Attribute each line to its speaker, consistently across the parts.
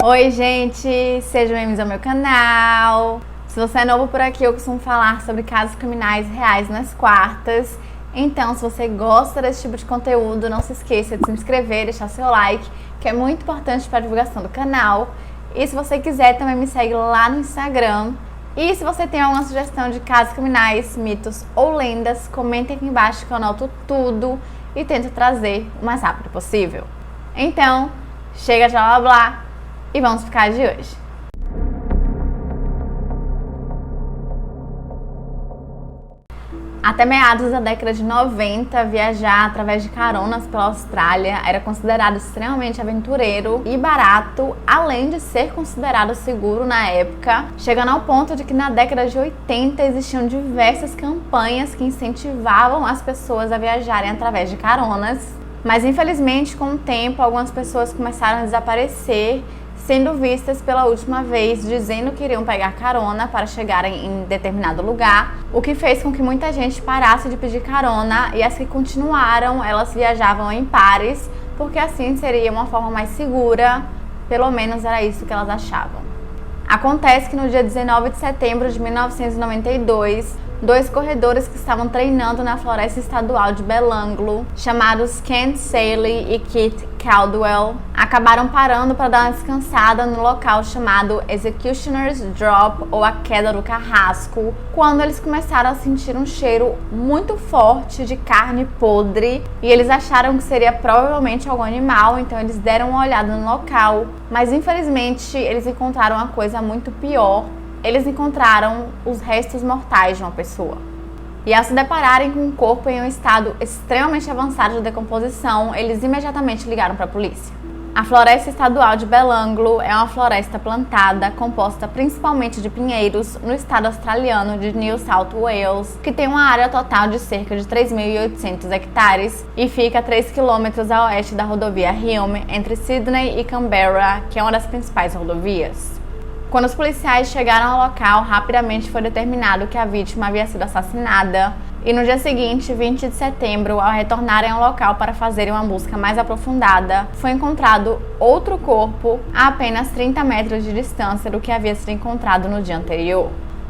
Speaker 1: Oi, gente! Sejam bem-vindos ao meu canal. Se você é novo por aqui, eu costumo falar sobre casos criminais reais nas quartas. Então, se você gosta desse tipo de conteúdo, não se esqueça de se inscrever, deixar seu like, que é muito importante para a divulgação do canal. E se você quiser, também me segue lá no Instagram. E se você tem alguma sugestão de casos criminais, mitos ou lendas, comente aqui embaixo que eu anoto tudo e tento trazer o mais rápido possível. Então, chega de blá blá blá e vamos pro caso de hoje. Até meados da década de 90, viajar através de caronas pela Austrália era considerado extremamente aventureiro e barato, além de ser considerado seguro na época, chegando ao ponto de que na década de 80 existiam diversas campanhas que incentivavam as pessoas a viajarem através de caronas. Mas infelizmente, com o tempo, algumas pessoas começaram a desaparecer, sendo vistas pela última vez dizendo que iriam pegar carona para chegarem em determinado lugar, o que fez com que muita gente parasse de pedir carona, e as que continuaram, elas viajavam em pares, porque assim seria uma forma mais segura, pelo menos era isso que elas achavam. Acontece que no dia 19 de setembro de 1992, dois corredores que estavam treinando na Floresta Estadual de Belanglo, chamados Ken Saley e Keith Caldwell, acabaram parando para dar uma descansada no local chamado Executioner's Drop, ou a Queda do Carrasco, quando eles começaram a sentir um cheiro muito forte de carne podre, e eles acharam que seria provavelmente algum animal, então eles deram uma olhada no local, mas infelizmente eles encontraram uma coisa muito pior. Eles encontraram os restos mortais de uma pessoa. E ao se depararem com um corpo em um estado extremamente avançado de decomposição, eles imediatamente ligaram para a polícia. A Floresta Estadual de Belanglo é uma floresta plantada, composta principalmente de pinheiros, no estado australiano de New South Wales, que tem uma área total de cerca de 3.800 hectares e fica a 3 km a oeste da rodovia Hume, entre Sydney e Canberra, que é uma das principais rodovias. Quando os policiais chegaram ao local, rapidamente foi determinado que a vítima havia sido assassinada, e no dia seguinte, 20 de setembro, ao retornarem ao local para fazerem uma busca mais aprofundada, foi encontrado outro corpo a apenas 30 metros de distância do que havia sido encontrado no dia anterior.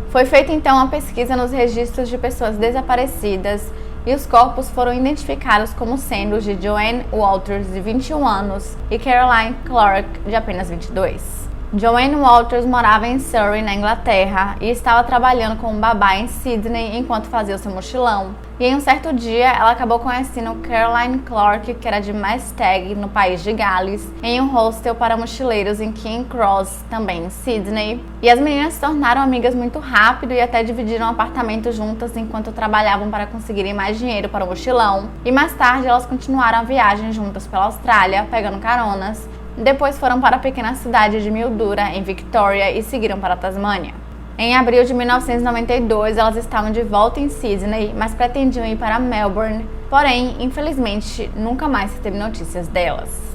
Speaker 1: Foi feita então uma pesquisa nos registros de pessoas desaparecidas, e os corpos foram identificados como sendo os de Joanne Walters, de 21 anos, e Caroline Clark, de apenas 22. Joanne Walters morava em Surrey, na Inglaterra, e estava trabalhando como babá em Sydney enquanto fazia o seu mochilão. E em um certo dia, ela acabou conhecendo Caroline Clark, que era de Mastag, no país de Gales, em um hostel para mochileiros em King Cross, também em Sydney. E as meninas se tornaram amigas muito rápido e até dividiram um apartamento juntas enquanto trabalhavam para conseguirem mais dinheiro para o mochilão. E mais tarde, elas continuaram a viagem juntas pela Austrália, pegando caronas. Depois foram para a pequena cidade de Mildura, em Victoria, e seguiram para a Tasmânia. Em abril de 1992, elas estavam de volta em Sydney, mas pretendiam ir para Melbourne. Porém, infelizmente, nunca mais se teve notícias delas.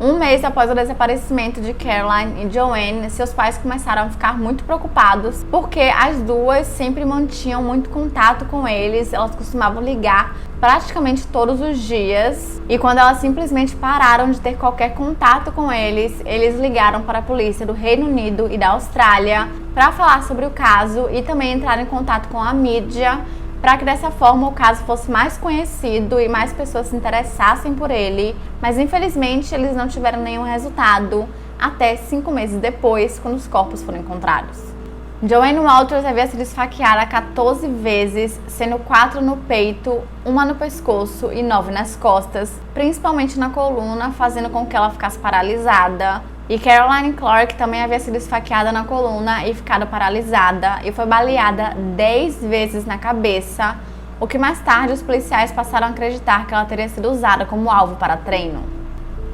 Speaker 1: Um mês após o desaparecimento de Caroline e Joanne, seus pais começaram a ficar muito preocupados, porque as duas sempre mantinham muito contato com eles, elas costumavam ligar praticamente todos os dias, e quando elas simplesmente pararam de ter qualquer contato com eles, eles ligaram para a polícia do Reino Unido e da Austrália para falar sobre o caso e também entraram em contato com a mídia, para que dessa forma o caso fosse mais conhecido e mais pessoas se interessassem por ele, mas infelizmente eles não tiveram nenhum resultado até 5 meses depois, quando os corpos foram encontrados. Joanne Walters havia sido esfaqueada 14 vezes, sendo 4 no peito, 1 no pescoço e 9 nas costas, principalmente na coluna, fazendo com que ela ficasse paralisada. E Caroline Clark também havia sido esfaqueada na coluna e ficado paralisada, e foi baleada 10 vezes na cabeça, o que mais tarde os policiais passaram a acreditar que ela teria sido usada como alvo para treino.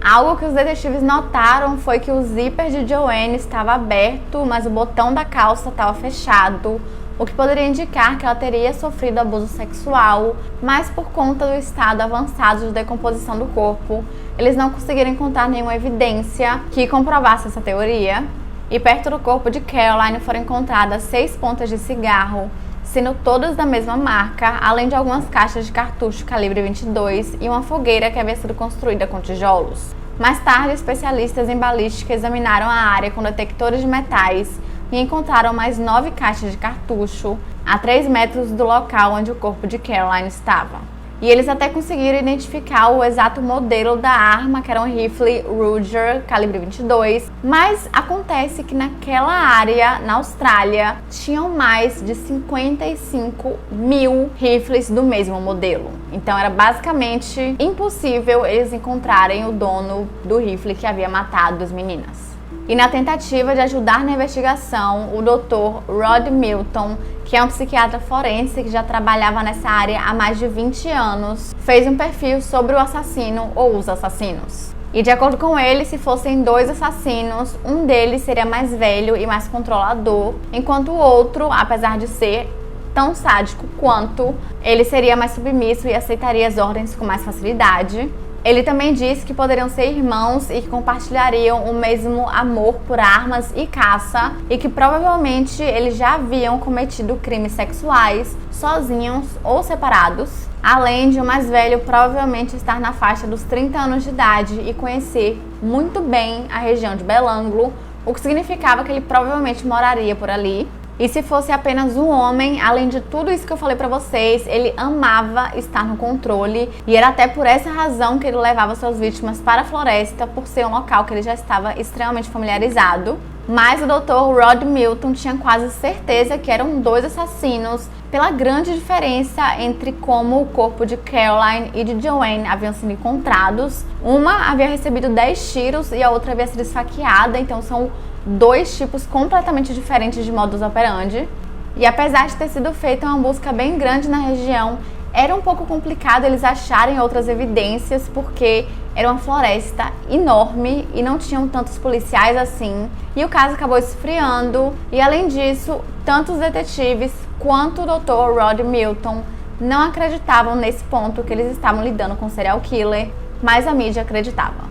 Speaker 1: Algo que os detetives notaram foi que o zíper de Joanne estava aberto, mas o botão da calça estava fechado, o que poderia indicar que ela teria sofrido abuso sexual, mas por conta do estado avançado de decomposição do corpo, eles não conseguiram encontrar nenhuma evidência que comprovasse essa teoria. E perto do corpo de Caroline foram encontradas 6 pontas de cigarro, sendo todas da mesma marca, além de algumas caixas de cartucho calibre 22 e uma fogueira que havia sido construída com tijolos. Mais tarde, especialistas em balística examinaram a área com detectores de metais e encontraram mais 9 caixas de cartucho a 3 metros do local onde o corpo de Caroline estava. E eles até conseguiram identificar o exato modelo da arma, que era um rifle Ruger calibre 22, mas acontece que naquela área, na Austrália, tinham mais de 55 mil rifles do mesmo modelo. Então era basicamente impossível eles encontrarem o dono do rifle que havia matado as meninas. E na tentativa de ajudar na investigação, o Dr. Rod Milton, que é um psiquiatra forense que já trabalhava nessa área há mais de 20 anos, fez um perfil sobre o assassino ou os assassinos. E de acordo com ele, se fossem 2 assassinos, um deles seria mais velho e mais controlador, enquanto o outro, apesar de ser tão sádico quanto, ele seria mais submisso e aceitaria as ordens com mais facilidade. Ele também disse que poderiam ser irmãos e que compartilhariam o mesmo amor por armas e caça e que provavelmente eles já haviam cometido crimes sexuais sozinhos ou separados, além de o mais velho provavelmente estar na faixa dos 30 anos de idade e conhecer muito bem a região de Belanglo, o que significava que ele provavelmente moraria por ali. E se fosse apenas um homem, além de tudo isso que eu falei pra vocês, ele amava estar no controle e era até por essa razão que ele levava suas vítimas para a floresta, por ser um local que ele já estava extremamente familiarizado. Mas o Dr. Rod Milton tinha quase certeza que eram 2 assassinos, pela grande diferença entre como o corpo de Caroline e de Joanne haviam sido encontrados. Uma havia recebido 10 tiros e a outra havia sido esfaqueada, então são 2 tipos completamente diferentes de modus operandi. E apesar de ter sido feita uma busca bem grande na região, era um pouco complicado eles acharem outras evidências, porque era uma floresta enorme e não tinham tantos policiais assim. E o caso acabou esfriando e, além disso, tanto os detetives quanto o Dr. Rod Milton não acreditavam nesse ponto que eles estavam lidando com um serial killer, mas a mídia acreditava.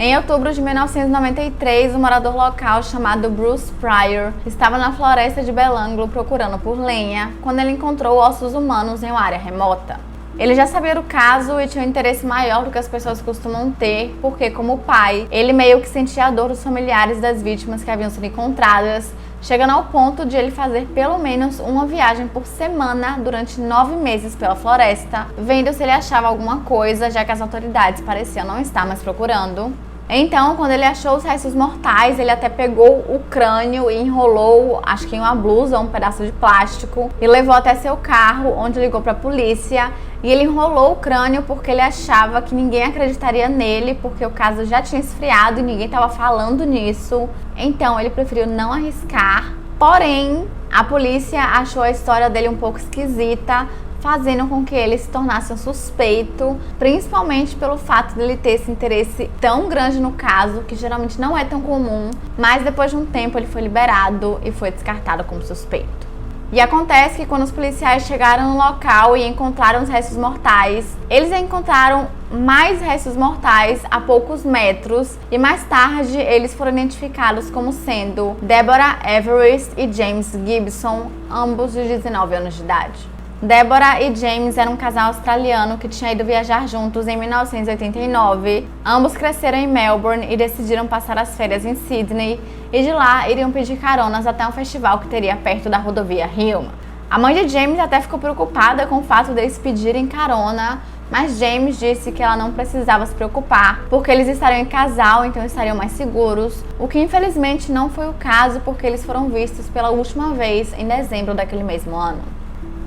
Speaker 1: Em outubro de 1993, um morador local chamado Bruce Pryor estava na floresta de Belanglo procurando por lenha quando ele encontrou ossos humanos em uma área remota. Ele já sabia do caso e tinha um interesse maior do que as pessoas costumam ter, porque, como pai, ele meio que sentia a dor dos familiares das vítimas que haviam sido encontradas, chegando ao ponto de ele fazer pelo menos uma viagem por semana durante 9 meses pela floresta, vendo se ele achava alguma coisa, já que as autoridades pareciam não estar mais procurando. Então, quando ele achou os restos mortais, ele até pegou o crânio e enrolou, acho que em uma blusa, um pedaço de plástico, e levou até seu carro, onde ligou para a polícia. E ele enrolou o crânio porque ele achava que ninguém acreditaria nele, porque o caso já tinha esfriado e ninguém estava falando nisso. Então, ele preferiu não arriscar. Porém, a polícia achou a história dele um pouco esquisita, fazendo com que ele se tornasse um suspeito, principalmente pelo fato de ele ter esse interesse tão grande no caso, que geralmente não é tão comum, mas depois de um tempo ele foi liberado e foi descartado como suspeito. E acontece que quando os policiais chegaram no local e encontraram os restos mortais, eles encontraram mais restos mortais a poucos metros e mais tarde eles foram identificados como sendo Deborah Everest e James Gibson, ambos de 19 anos de idade. Deborah e James eram um casal australiano que tinha ido viajar juntos em 1989. Ambos cresceram em Melbourne e decidiram passar as férias em Sydney e de lá iriam pedir caronas até um festival que teria perto da rodovia Hilma. A mãe de James até ficou preocupada com o fato deles pedirem carona, mas James disse que ela não precisava se preocupar, porque eles estariam em casal, então estariam mais seguros, o que infelizmente não foi o caso, porque eles foram vistos pela última vez em dezembro daquele mesmo ano.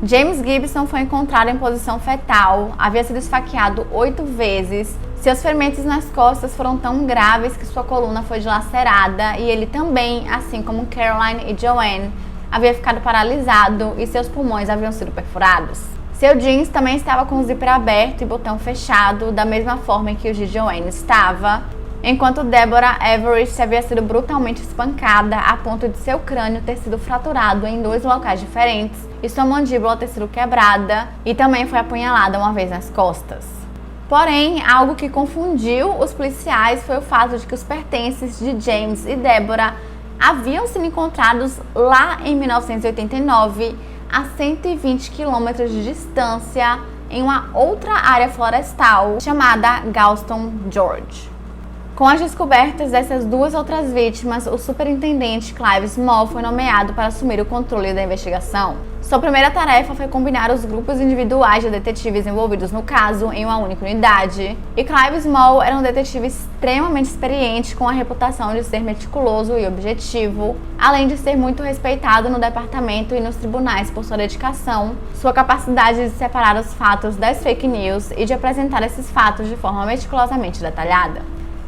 Speaker 1: James Gibson foi encontrado em posição fetal, havia sido esfaqueado 8 vezes, seus ferimentos nas costas foram tão graves que sua coluna foi dilacerada e ele também, assim como Caroline e Joanne, havia ficado paralisado e seus pulmões haviam sido perfurados. Seu jeans também estava com o zíper aberto e botão fechado, da mesma forma em que o de Joanne estava, enquanto Deborah Everest havia sido brutalmente espancada a ponto de seu crânio ter sido fraturado em 2 locais diferentes e sua mandíbula ter sido quebrada e também foi apunhalada uma vez nas costas. Porém, algo que confundiu os policiais foi o fato de que os pertences de James e Deborah haviam sido encontrados lá em 1989, a 120 quilômetros de distância, em uma outra área florestal chamada Galston Gorge. Com as descobertas dessas duas outras vítimas, o superintendente Clive Small foi nomeado para assumir o controle da investigação. Sua primeira tarefa foi combinar os grupos individuais de detetives envolvidos no caso em uma única unidade. E Clive Small era um detetive extremamente experiente, com a reputação de ser meticuloso e objetivo, além de ser muito respeitado no departamento e nos tribunais por sua dedicação, sua capacidade de separar os fatos das fake news e de apresentar esses fatos de forma meticulosamente detalhada.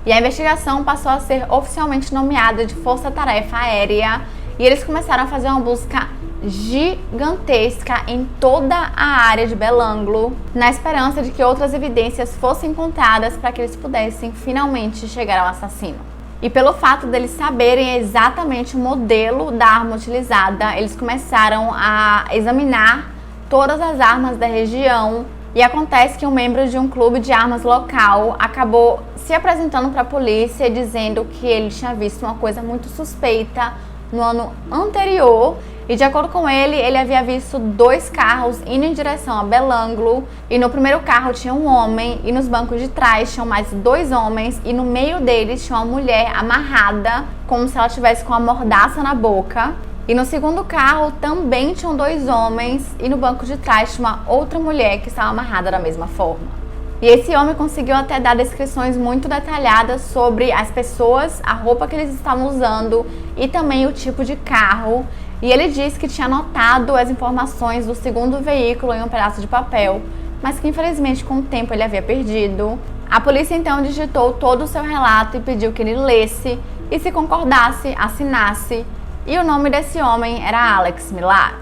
Speaker 1: E a investigação passou a ser oficialmente nomeada de Força Tarefa Aérea, e eles começaram a fazer uma busca gigantesca em toda a área de Belanglo, na esperança de que outras evidências fossem encontradas para que eles pudessem finalmente chegar ao assassino. E pelo fato deles saberem exatamente o modelo da arma utilizada, eles começaram a examinar todas as armas da região. E acontece que um membro de um clube de armas local acabou se apresentando para a polícia dizendo que ele tinha visto uma coisa muito suspeita no ano anterior. E de acordo com ele havia visto 2 carros indo em direção a Belanglo. E no primeiro carro tinha um homem, e nos bancos de trás tinham mais 2 homens, e no meio deles tinha uma mulher amarrada, como se ela estivesse com a mordaça na boca. E no segundo carro também tinham 2 homens, e no banco de trás tinha uma outra mulher que estava amarrada da mesma forma. E esse homem conseguiu até dar descrições muito detalhadas sobre as pessoas, a roupa que eles estavam usando e também o tipo de carro. E ele disse que tinha anotado as informações do segundo veículo em um pedaço de papel, mas que infelizmente com o tempo ele havia perdido. A polícia então digitou todo o seu relato e pediu que ele lesse e, se concordasse, assinasse. E o nome desse homem era Alex Milat.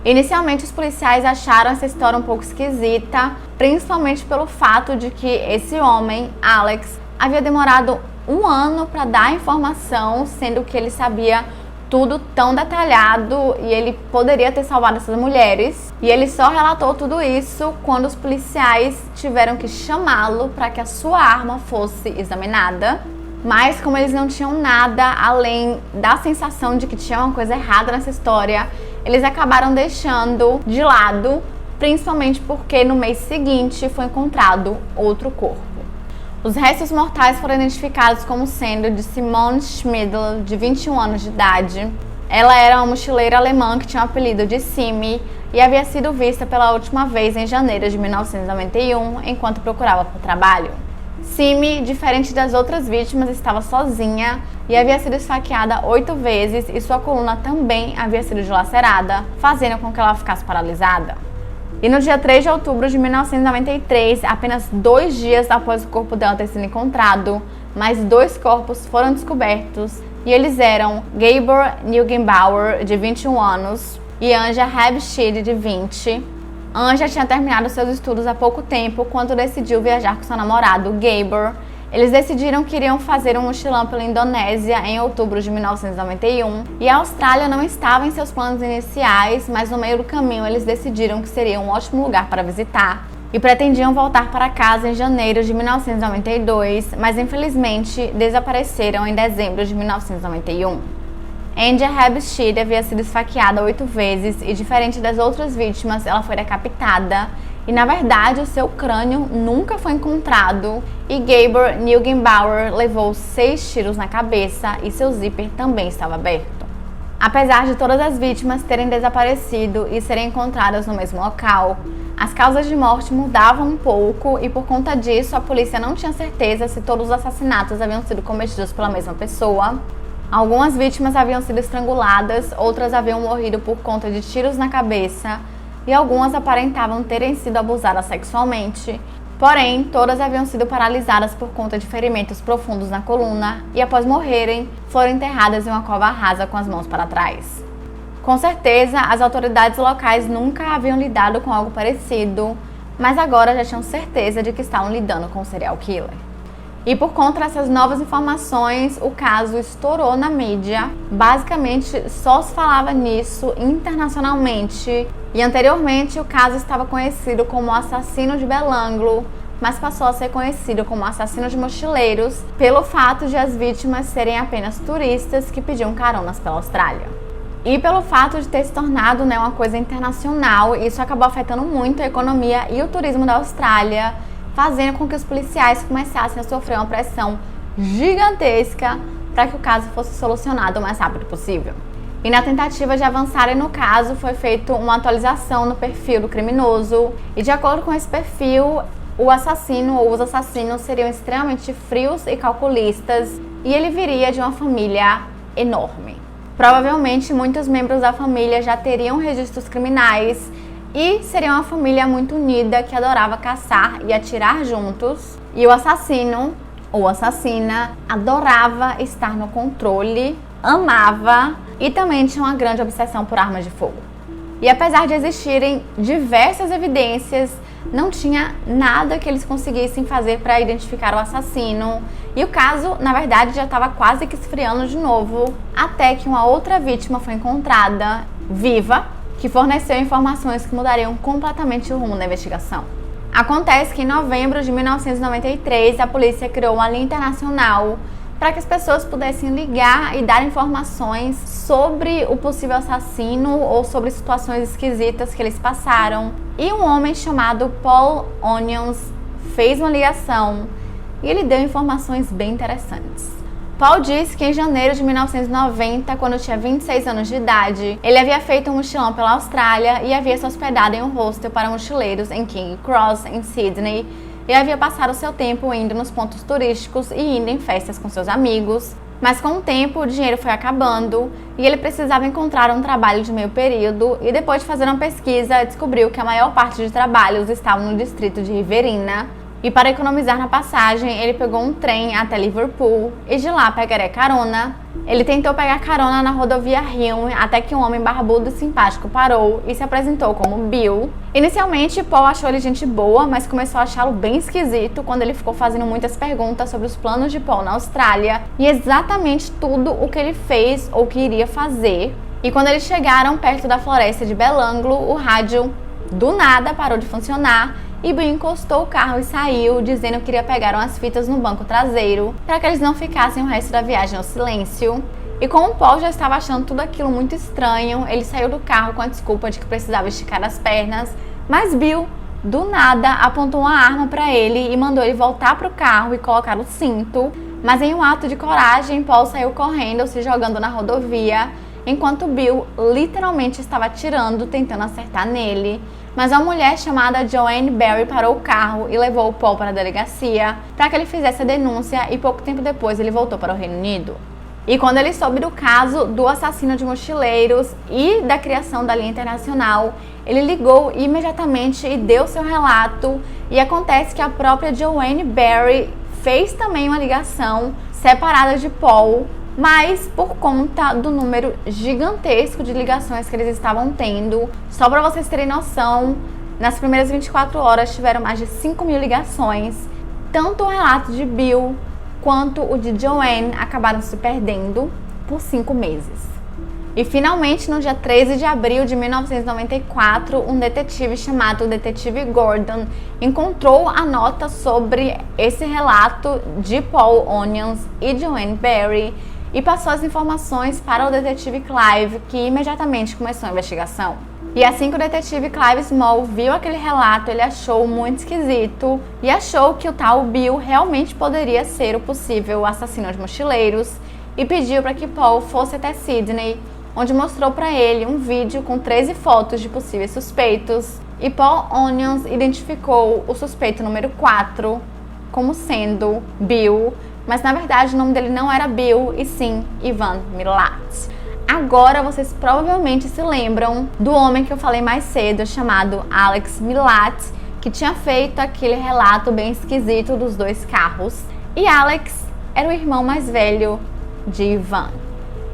Speaker 1: Inicialmente, os policiais acharam essa história um pouco esquisita, principalmente pelo fato de que esse homem, Alex, havia demorado 1 ano para dar a informação, sendo que ele sabia tudo tão detalhado e ele poderia ter salvado essas mulheres. E ele só relatou tudo isso quando os policiais tiveram que chamá-lo para que a sua arma fosse examinada. Mas como eles não tinham nada além da sensação de que tinha uma coisa errada nessa história, eles acabaram deixando de lado, principalmente porque no mês seguinte foi encontrado outro corpo. Os restos mortais foram identificados como sendo de Simone Schmidl, de 21 anos de idade. Ela era uma mochileira alemã que tinha o apelido de Simi e havia sido vista pela última vez em janeiro de 1991, enquanto procurava por trabalho. Simi, diferente das outras vítimas, estava sozinha e havia sido esfaqueada 8 vezes, e sua coluna também havia sido dilacerada, fazendo com que ela ficasse paralisada. E no dia 3 de outubro de 1993, apenas 2 dias após o corpo dela ter sido encontrado, mais 2 corpos foram descobertos, e eles eram Gabor Neugebauer, de 21 anos, e Anja Habschied, de 20. Anja tinha terminado seus estudos há pouco tempo quando decidiu viajar com seu namorado, Gabor. Eles decidiram que iriam fazer um mochilão pela Indonésia em outubro de 1991, e a Austrália não estava em seus planos iniciais, mas no meio do caminho eles decidiram que seria um ótimo lugar para visitar e pretendiam voltar para casa em janeiro de 1992, mas infelizmente desapareceram em dezembro de 1991. Anja Habschied havia sido esfaqueada 8 vezes e, diferente das outras vítimas, ela foi decapitada. E, na verdade, o seu crânio nunca foi encontrado. E Gabor Neugebauer levou 6 tiros na cabeça e seu zíper também estava aberto. Apesar de todas as vítimas terem desaparecido e serem encontradas no mesmo local, as causas de morte mudavam um pouco, e por conta disso a polícia não tinha certeza se todos os assassinatos haviam sido cometidos pela mesma pessoa. Algumas vítimas haviam sido estranguladas, outras haviam morrido por conta de tiros na cabeça e algumas aparentavam terem sido abusadas sexualmente. Porém, todas haviam sido paralisadas por conta de ferimentos profundos na coluna e, após morrerem, foram enterradas em uma cova rasa com as mãos para trás. Com certeza, as autoridades locais nunca haviam lidado com algo parecido, mas agora já tinham certeza de que estavam lidando com um serial killer. E por conta dessas novas informações, o caso estourou na mídia. Basicamente, só se falava nisso internacionalmente. E anteriormente, o caso estava conhecido como o assassino de Belanglo, mas passou a ser conhecido como assassino de mochileiros, pelo fato de as vítimas serem apenas turistas que pediam caronas pela Austrália. E pelo fato de ter se tornado uma coisa internacional, isso acabou afetando muito a economia e o turismo da Austrália, fazendo com que os policiais começassem a sofrer uma pressão gigantesca para que o caso fosse solucionado o mais rápido possível. E na tentativa de avançarem no caso, foi feita uma atualização no perfil do criminoso. E de acordo com esse perfil, o assassino ou os assassinos seriam extremamente frios e calculistas. E ele viria de uma família enorme. Provavelmente muitos membros da família já teriam registros criminais. E seria uma família muito unida que adorava caçar e atirar juntos. E o assassino ou assassina adorava estar no controle, amava e também tinha uma grande obsessão por armas de fogo. E apesar de existirem diversas evidências, não tinha nada que eles conseguissem fazer para identificar o assassino. E o caso, na verdade, já estava quase que esfriando de novo, até que uma outra vítima foi encontrada, viva, que forneceu informações que mudariam completamente o rumo da investigação. Acontece que em novembro de 1993, a polícia criou uma linha internacional para que as pessoas pudessem ligar e dar informações sobre o possível assassino ou sobre situações esquisitas que eles passaram. E um homem chamado Paul Onions fez uma ligação e ele deu informações bem interessantes. Paul disse que em janeiro de 1990, quando tinha 26 anos de idade, ele havia feito um mochilão pela Austrália e havia se hospedado em um hostel para mochileiros em King Cross, em Sydney, e havia passado seu tempo indo nos pontos turísticos e indo em festas com seus amigos. Mas com o tempo, o dinheiro foi acabando e ele precisava encontrar um trabalho de meio período, e depois de fazer uma pesquisa, descobriu que a maior parte de trabalhos estavam no distrito de Riverina. E para economizar na passagem, ele pegou um trem até Liverpool e de lá pegaria carona. Ele tentou pegar carona na rodovia Hume até que um homem barbudo e simpático parou e se apresentou como Bill. Inicialmente, Paul achou ele gente boa, mas começou a achá-lo bem esquisito quando ele ficou fazendo muitas perguntas sobre os planos de Paul na Austrália e exatamente tudo o que ele fez ou que iria fazer. E quando eles chegaram perto da floresta de Belanglo, o rádio do nada parou de funcionar e Bill encostou o carro e saiu, dizendo que iria pegar umas fitas no banco traseiro para que eles não ficassem o resto da viagem no silêncio. E como o Paul já estava achando tudo aquilo muito estranho, ele saiu do carro com a desculpa de que precisava esticar as pernas, mas Bill, do nada, apontou uma arma para ele e mandou ele voltar para o carro e colocar o cinto. Mas em um ato de coragem, Paul saiu correndo, se jogando na rodovia, enquanto Bill literalmente estava atirando, tentando acertar nele. Mas uma mulher chamada Joanne Barry parou o carro e levou o Paul para a delegacia para que ele fizesse a denúncia, e pouco tempo depois ele voltou para o Reino Unido. E quando ele soube do caso do assassino de mochileiros e da criação da linha internacional, ele ligou imediatamente e deu seu relato, e acontece que a própria Joanne Barry fez também uma ligação separada de Paul, mas por conta do número gigantesco de ligações que eles estavam tendo, só para vocês terem noção, nas primeiras 24 horas tiveram mais de 5.000 ligações. Tanto o relato de Bill quanto o de Joanne acabaram se perdendo por 5 meses. E finalmente, no dia 13 de abril de 1994, um detetive chamado Detetive Gordon encontrou a nota sobre esse relato de Paul Onions e Joanne Barry e passou as informações para o detetive Clive, que imediatamente começou a investigação. E assim que o detetive Clive Small viu aquele relato, ele achou muito esquisito e achou que o tal Bill realmente poderia ser o possível assassino de mochileiros, e pediu para que Paul fosse até Sydney, onde mostrou para ele um vídeo com 13 fotos de possíveis suspeitos. E Paul Onions identificou o suspeito número 4 como sendo Bill, mas na verdade o nome dele não era Bill, e sim Ivan Milat. Agora vocês provavelmente se lembram do homem que eu falei mais cedo, chamado Alex Milat, que tinha feito aquele relato bem esquisito dos 2 carros. E Alex era o irmão mais velho de Ivan.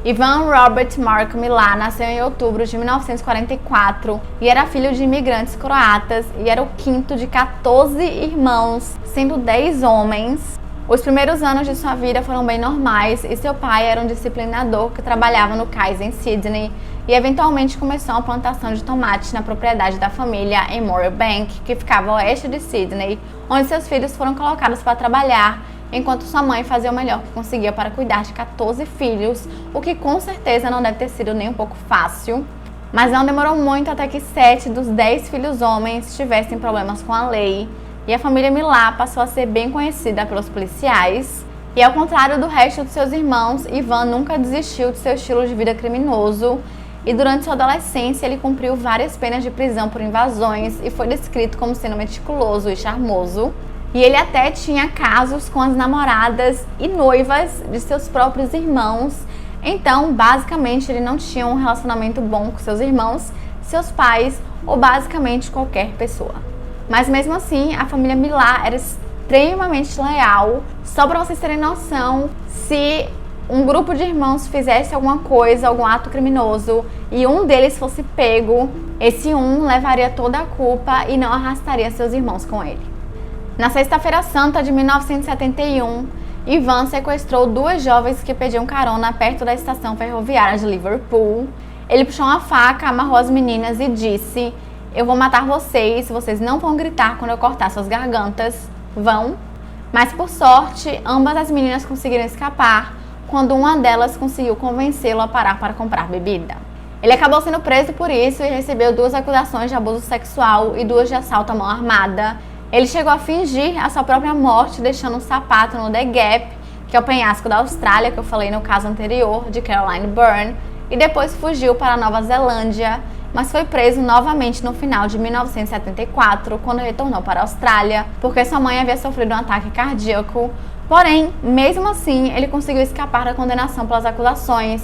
Speaker 1: Ivan Robert Mark Milat nasceu em outubro de 1944 e era filho de imigrantes croatas e era o 5º de 14 irmãos, sendo 10 homens. Os primeiros anos de sua vida foram bem normais e seu pai era um disciplinador que trabalhava no cais em Sydney e eventualmente começou uma plantação de tomate na propriedade da família em Moorebank, que ficava a oeste de Sydney, onde seus filhos foram colocados para trabalhar, enquanto sua mãe fazia o melhor que conseguia para cuidar de 14 filhos, o que com certeza não deve ter sido nem um pouco fácil. Mas não demorou muito até que 7 dos 10 filhos homens tivessem problemas com a lei, e a família Milat passou a ser bem conhecida pelos policiais. E ao contrário do resto dos seus irmãos, Ivan nunca desistiu de seu estilo de vida criminoso e durante sua adolescência ele cumpriu várias penas de prisão por invasões e foi descrito como sendo meticuloso e charmoso. E ele até tinha casos com as namoradas e noivas de seus próprios irmãos. Então, basicamente, ele não tinha um relacionamento bom com seus irmãos, seus pais ou basicamente qualquer pessoa. Mas mesmo assim, a família Millar era extremamente leal. Só para vocês terem noção, se um grupo de irmãos fizesse alguma coisa, algum ato criminoso e um deles fosse pego, esse um levaria toda a culpa e não arrastaria seus irmãos com ele. Na Sexta-feira Santa de 1971, Ivan sequestrou duas jovens que pediam carona perto da estação ferroviária de Liverpool. Ele puxou uma faca, amarrou as meninas e disse: "Eu vou matar vocês, vocês não vão gritar quando eu cortar suas gargantas. Vão?" Mas por sorte, ambas as meninas conseguiram escapar quando uma delas conseguiu convencê-lo a parar para comprar bebida. Ele acabou sendo preso por isso e recebeu 2 acusações de abuso sexual e 2 de assalto à mão armada. Ele chegou a fingir a sua própria morte deixando um sapato no The Gap, que é o penhasco da Austrália, que eu falei no caso anterior, de Caroline Byrne, e depois fugiu para a Nova Zelândia, mas foi preso novamente no final de 1974, quando retornou para a Austrália, porque sua mãe havia sofrido um ataque cardíaco. Porém, mesmo assim, ele conseguiu escapar da condenação pelas acusações,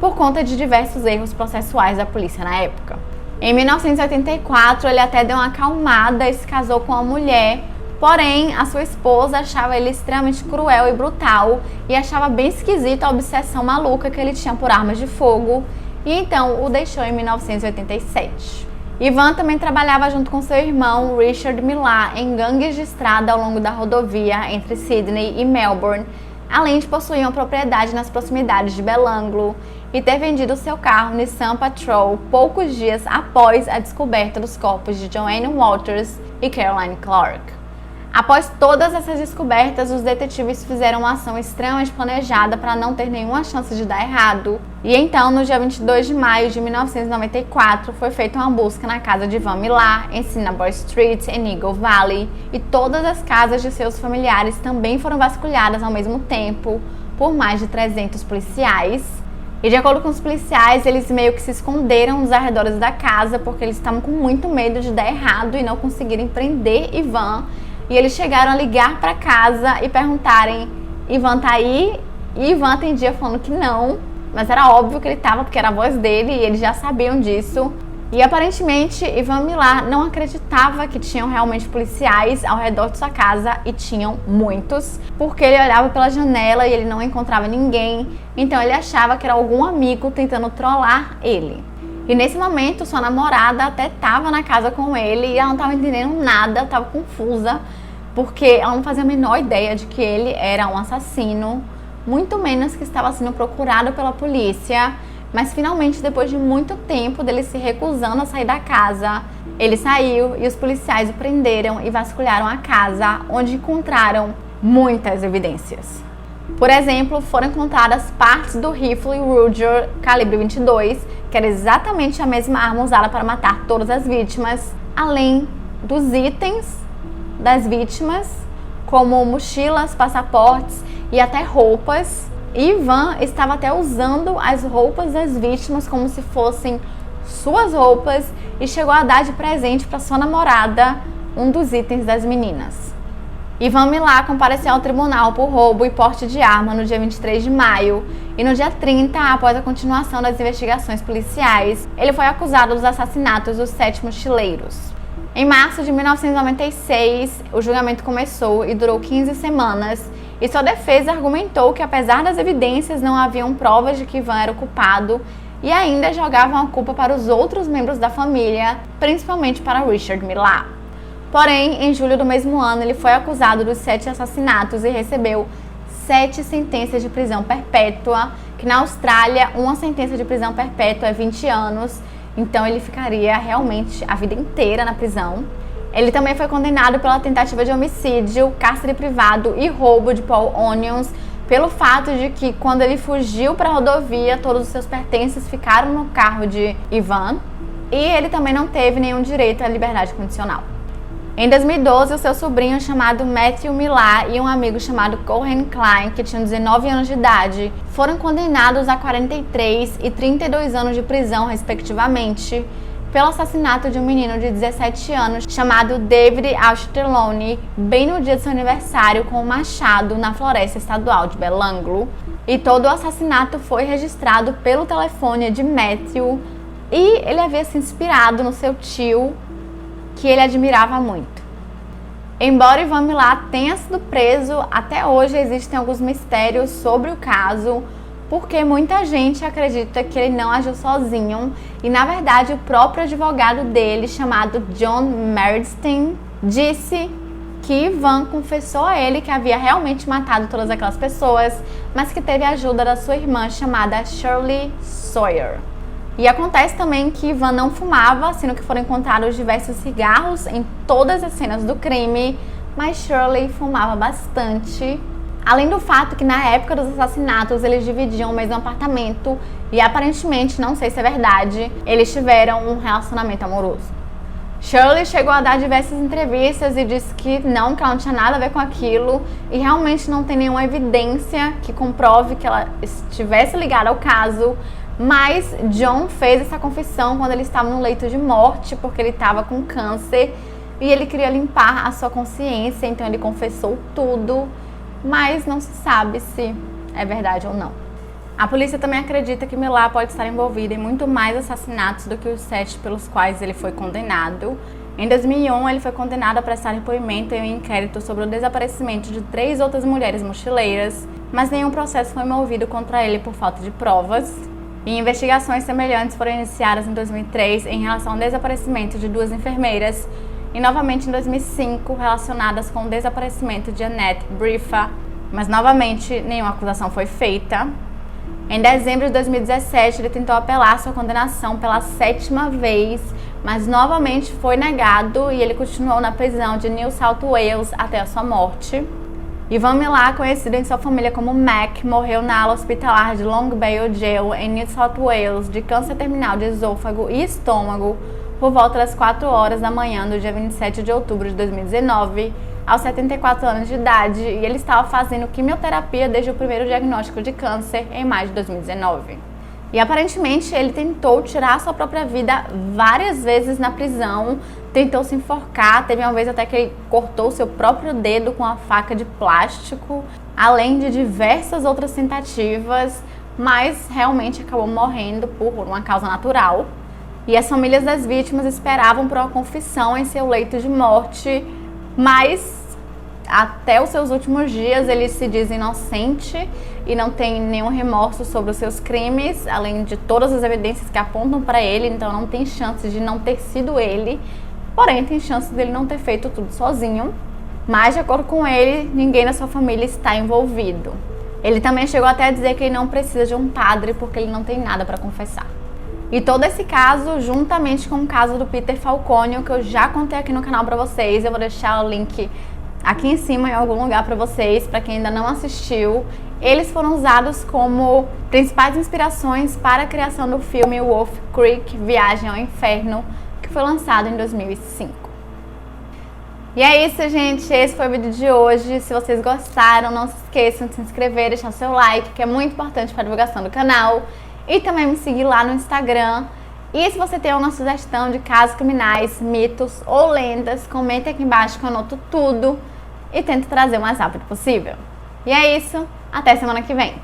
Speaker 1: por conta de diversos erros processuais da polícia na época. Em 1984, ele até deu uma acalmada e se casou com uma mulher, porém, a sua esposa achava ele extremamente cruel e brutal e achava bem esquisita a obsessão maluca que ele tinha por armas de fogo, e então o deixou em 1987. Ivan também trabalhava junto com seu irmão Richard Millar em gangues de estrada ao longo da rodovia entre Sydney e Melbourne, além de possuir uma propriedade nas proximidades de Belanglo e ter vendido seu carro Nissan Patrol poucos dias após a descoberta dos corpos de Joanne Walters e Caroline Clark. Após todas essas descobertas, os detetives fizeram uma ação extremamente planejada para não ter nenhuma chance de dar errado. E então, no dia 22 de maio de 1994, foi feita uma busca na casa de Ivan Millar, em Cinnabar Street, em Eagle Valley, e todas as casas de seus familiares também foram vasculhadas ao mesmo tempo por mais de 300 policiais. E de acordo com os policiais, eles meio que se esconderam nos arredores da casa porque eles estavam com muito medo de dar errado e não conseguirem prender Ivan. E eles chegaram a ligar para casa e perguntarem: "Ivan tá aí?" E Ivan atendia falando que não, mas era óbvio que ele estava porque era a voz dele e eles já sabiam disso. E aparentemente Ivan Millar não acreditava que tinham realmente policiais ao redor de sua casa, e tinham muitos, porque ele olhava pela janela e ele não encontrava ninguém, então ele achava que era algum amigo tentando trollar ele. E nesse momento, sua namorada até estava na casa com ele e ela não estava entendendo nada, estava confusa, porque ela não fazia a menor ideia de que ele era um assassino, muito menos que estava sendo procurado pela polícia. Mas finalmente, depois de muito tempo dele se recusando a sair da casa, ele saiu e os policiais o prenderam e vasculharam a casa, onde encontraram muitas evidências. Por exemplo, foram encontradas partes do rifle Ruger calibre 22, que era exatamente a mesma arma usada para matar todas as vítimas, além dos itens das vítimas, como mochilas, passaportes e até roupas. E Ivan estava até usando as roupas das vítimas como se fossem suas roupas e chegou a dar de presente para sua namorada um dos itens das meninas. Ivan Millar compareceu ao tribunal por roubo e porte de arma no dia 23 de maio e no dia 30, após a continuação das investigações policiais, ele foi acusado dos assassinatos dos 7 mochileiros. Em março de 1996, o julgamento começou e durou 15 semanas, e sua defesa argumentou que, apesar das evidências, não haviam provas de que Ivan era o culpado e ainda jogavam a culpa para os outros membros da família, principalmente para Richard Millar. Porém, em julho do mesmo ano, ele foi acusado dos 7 assassinatos e recebeu 7 sentenças de prisão perpétua, que na Austrália, uma sentença de prisão perpétua é 20 anos, então ele ficaria realmente a vida inteira na prisão. Ele também foi condenado pela tentativa de homicídio, cárcere privado e roubo de Paul Onions, pelo fato de que, quando ele fugiu para a rodovia, todos os seus pertences ficaram no carro de Ivan, e ele também não teve nenhum direito à liberdade condicional. Em 2012, o seu sobrinho chamado Matthew Millar e um amigo chamado Cohen Klein, que tinham 19 anos de idade, foram condenados a 43 e 32 anos de prisão, respectivamente, pelo assassinato de um menino de 17 anos chamado David Auchterlonie, bem no dia de seu aniversário, com um machado na floresta estadual de Belanglo. E todo o assassinato foi registrado pelo telefone de Matthew, e ele havia se inspirado no seu tio, que ele admirava muito. Embora Ivan Millar tenha sido preso, até hoje existem alguns mistérios sobre o caso, porque muita gente acredita que ele não agiu sozinho, e na verdade o próprio advogado dele, chamado John Meredstein, disse que Ivan confessou a ele que havia realmente matado todas aquelas pessoas, mas que teve a ajuda da sua irmã chamada Shirley Sawyer. E acontece também que Ivan não fumava, sendo que foram encontrados diversos cigarros em todas as cenas do crime, mas Shirley fumava bastante. Além do fato que na época dos assassinatos eles dividiam o mesmo apartamento e aparentemente, não sei se é verdade, eles tiveram um relacionamento amoroso. Shirley chegou a dar diversas entrevistas e disse que ela não tinha nada a ver com aquilo e realmente não tem nenhuma evidência que comprove que ela estivesse ligada ao caso, mas John fez essa confissão quando ele estava no leito de morte porque ele estava com câncer e ele queria limpar a sua consciência, então ele confessou tudo, mas não se sabe se é verdade ou não. A polícia também acredita que Millar pode estar envolvido em muito mais assassinatos do que os 7 pelos quais ele foi condenado. Em 2001, ele foi condenado a prestar depoimento em um inquérito sobre o desaparecimento de 3 outras mulheres mochileiras, mas nenhum processo foi movido contra ele por falta de provas. E investigações semelhantes foram iniciadas em 2003 em relação ao desaparecimento de 2 enfermeiras e novamente em 2005 relacionadas com o desaparecimento de Annette Briffa, mas novamente nenhuma acusação foi feita. Em dezembro de 2017, ele tentou apelar sua condenação pela 7ª vez, mas novamente foi negado e ele continuou na prisão de New South Wales até a sua morte. Ivan Millar, conhecido em sua família como Mac, morreu na ala hospitalar de Long Bay Jail, em New South Wales, de câncer terminal de esôfago e estômago, por volta das 4 horas da manhã do dia 27 de outubro de 2019, aos 74 anos de idade, e ele estava fazendo quimioterapia desde o primeiro diagnóstico de câncer em maio de 2019. E aparentemente ele tentou tirar sua própria vida várias vezes na prisão, tentou se enforcar, teve uma vez até que ele cortou seu próprio dedo com uma faca de plástico, além de diversas outras tentativas, mas realmente acabou morrendo por uma causa natural. E as famílias das vítimas esperavam por uma confissão em seu leito de morte, mas até os seus últimos dias ele se diz inocente e não tem nenhum remorso sobre os seus crimes, além de todas as evidências que apontam para ele, então não tem chance de não ter sido ele, porém tem chance dele não ter feito tudo sozinho, mas de acordo com ele, ninguém na sua família está envolvido. Ele também chegou até a dizer que ele não precisa de um padre porque ele não tem nada para confessar. E todo esse caso, juntamente com o caso do Peter Falconio, que eu já contei aqui no canal para vocês, eu vou deixar o link aqui em cima em algum lugar para vocês, para quem ainda não assistiu. Eles foram usados como principais inspirações para a criação do filme Wolf Creek, Viagem ao Inferno, que foi lançado em 2005. E é isso, gente, esse foi o vídeo de hoje. Se vocês gostaram, não se esqueçam de se inscrever, deixar seu like, que é muito importante para a divulgação do canal. E também me seguir lá no Instagram. E se você tem alguma sugestão de casos criminais, mitos ou lendas, comente aqui embaixo que eu anoto tudo e tento trazer o mais rápido possível. E é isso, até semana que vem.